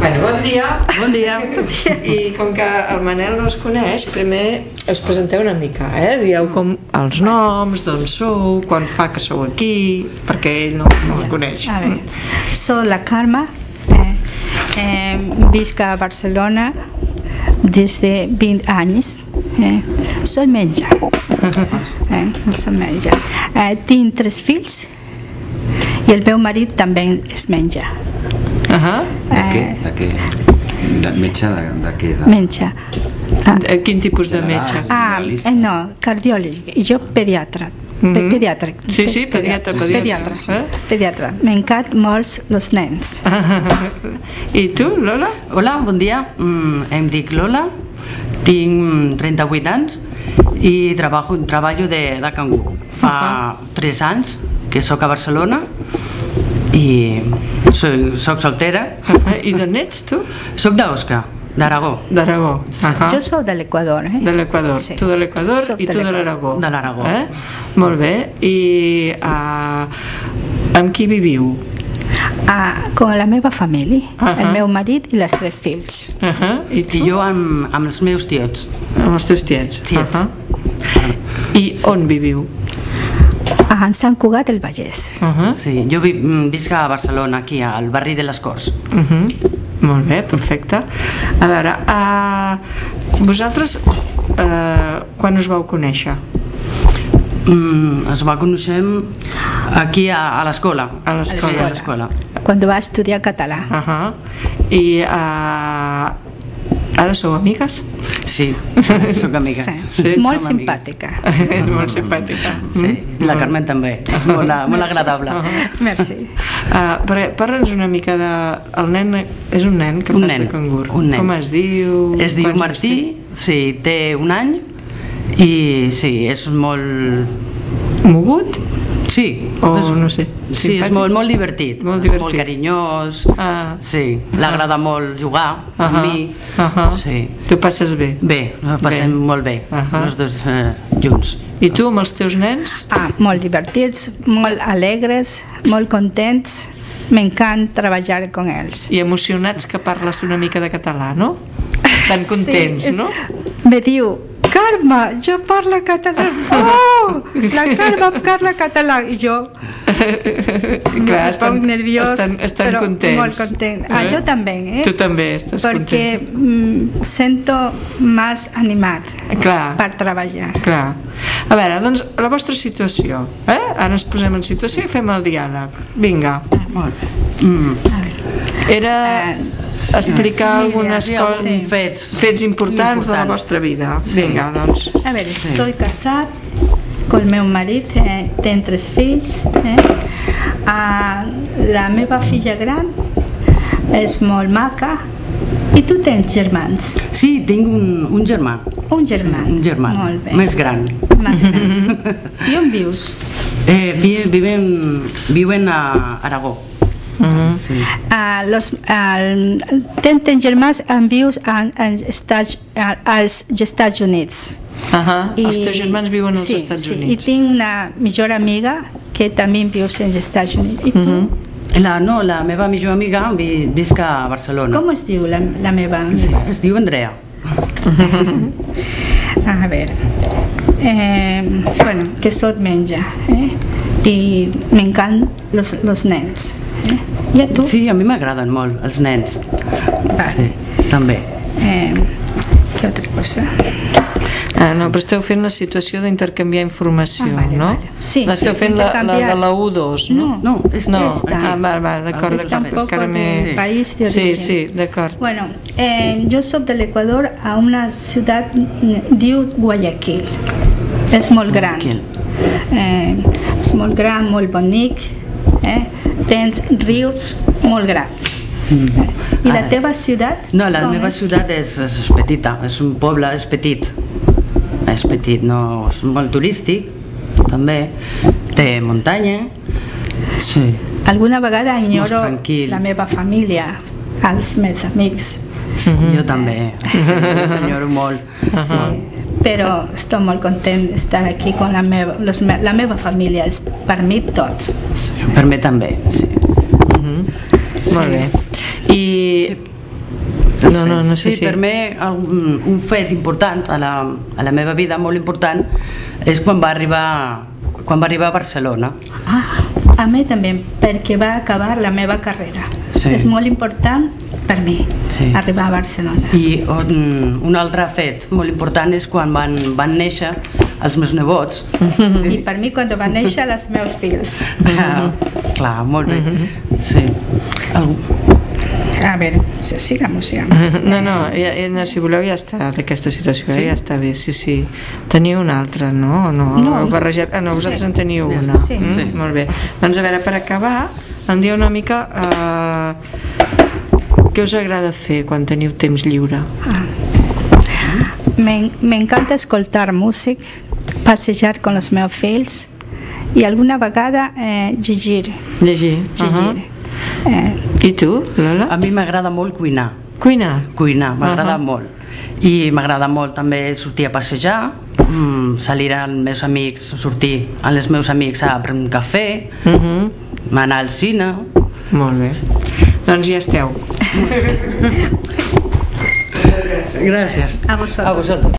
Bueno, bon dia. Bon dia. I com que el Manel no es coneix, primer us presenteu una mica, dieu com els noms, d'on sou, quan fa que sou aquí, perquè ell no us coneix. A veure, soc la Carme, visc a Barcelona des de 20 anys, soy metge, soc metge. Tinc 3 fills i el meu marit també és metge. De què? Metge de què? Metge. Quin tipus de metge? No, cardiòleg, i jo pediatra. Pediatre. Sí, pediatra. M'encanten molt els nens. I tu, Lola? Hola, bon dia. Em dic Lola, tinc 38 anys i treballo de cangur. Fa 3 anys que soc a Barcelona i soc soltera. I d'on ets, tu? Soc d'Osca, d'Aragó. D'Aragó. Jo soc de l'Equador. De l'Equador. Tu de l'Equador i tu de l'Aragó. De l'Aragó. Molt bé. I amb qui viviu? Con la meva família, el meu marit i les 3 fills. I jo amb els meus tiets. Amb els teus tiets. I on viviu? A Sant Cugat del Vallès. Sí, jo visc a Barcelona, aquí al barri de les Corts. Molt bé, perfecte. A veure, vosaltres quan us vau conèixer? Ens va conèixer aquí a l'escola. A l'escola. Quan va estudiar català. I ara sou amigues? Sí, soc amiga. Molt simpàtica. És molt simpàtica. Sí, la Carmen també, és molt agradable. Merci. Parla'ns una mica de... El nen és un nen que fas de cangur. Com es diu? Es diu Martí, sí, té 1 any i sí, és molt... Mogut? Sí. O no sé. Sí, és molt divertit. Molt carinyós. Sí, l'agrada molt jugar amb mi. Tu passes bé? Bé, passem molt bé, els dos junts. I tu amb els teus nens? Molt divertits, molt alegres, molt contents. M'encanta treballar amb ells. I emocionats que parles una mica de català, no? Tan contents, no? Me diu, Carme, jo parlo català. Oh, la Carme parla català. I jo estan nerviós, estan contents. Molt content. Jo també, Tu també estàs content. Perquè sento més animat per treballar. Clar. A veure, doncs, la vostra situació. Ara ens posem en situació i fem el diàleg. Vinga. Molt bé. Era explicar algunes coses, fets importants de la vostra vida. Vinga, doncs. A veure, estoy casat con el meu marit, tenc 3 fills. La meva filla gran és molt maca. I tu tens germans? Sí, tinc un germà. Un germà? Un germà, molt bé. més gran. I on vius? Viuen a Aragó. Tens germans en vius als Estats Units. Els teus germans viuen als Estats Units. I tinc una millor amiga que també viu als Estats Units. I tu? No, la meva millor amiga visc a Barcelona. Com es diu la meva amiga? Es diu Andrea. A veure, bueno, que soc metge i m'encanten els nens. I a tu? Sí, a mi m'agraden molt els nens. Sí, també. Què altra cosa? No, però esteu fent la situació d'intercanviar informació, no? Sí. L'esteu fent la de la U2, no? No, esta. D'acord, Tampoc del país de origen. Sí, d'acord. Bueno, jo soc de l'Equador a una ciutat diu Guayaquil. És molt gran. És molt gran, molt bonic. Tens rius molt grans. I la teva ciutat? No, la meva ciutat és petita, és un poble, és petit. És petit, no, és molt turístic, també. Té muntanya. Sí. Alguna vegada enyoro la meva família, els meus amics. Jo també, enyoro molt. Però estic molt content d'estar aquí con la meva família, és per mi tot. Per mi també, sí. Molt bé. I No sé Sí, si... per mi un fet important a la meva vida, molt important, és quan va arribar a Barcelona. A mi també, perquè va acabar la meva carrera. Sí. És molt important per mi arribar a Barcelona. I un altre fet molt important és quan van néixer els meus nebots. I per mi quan van néixer els meus fills. Clar, molt bé. Sí. A veure, sigamos. No, si voleu ja està d'aquesta situació, ja està bé, sí. Teniu una altra, no? Heu barrejat... No, vosaltres en teniu una. Sí. Molt bé. Doncs a veure, per acabar, em diu una mica què us agrada fer quan teniu temps lliure? Me encanta escoltar música, passejar con los meus fills i alguna vegada llegir. I tu, Lola? A mi m'agrada molt cuinar. Cuinar, m'agrada molt. I m'agrada molt també sortir a passejar, salir amb meus amics, sortir amb els meus amics a prendre un cafè, anar al cine. Molt bé. Doncs ja esteu. Gràcies. A vosaltres.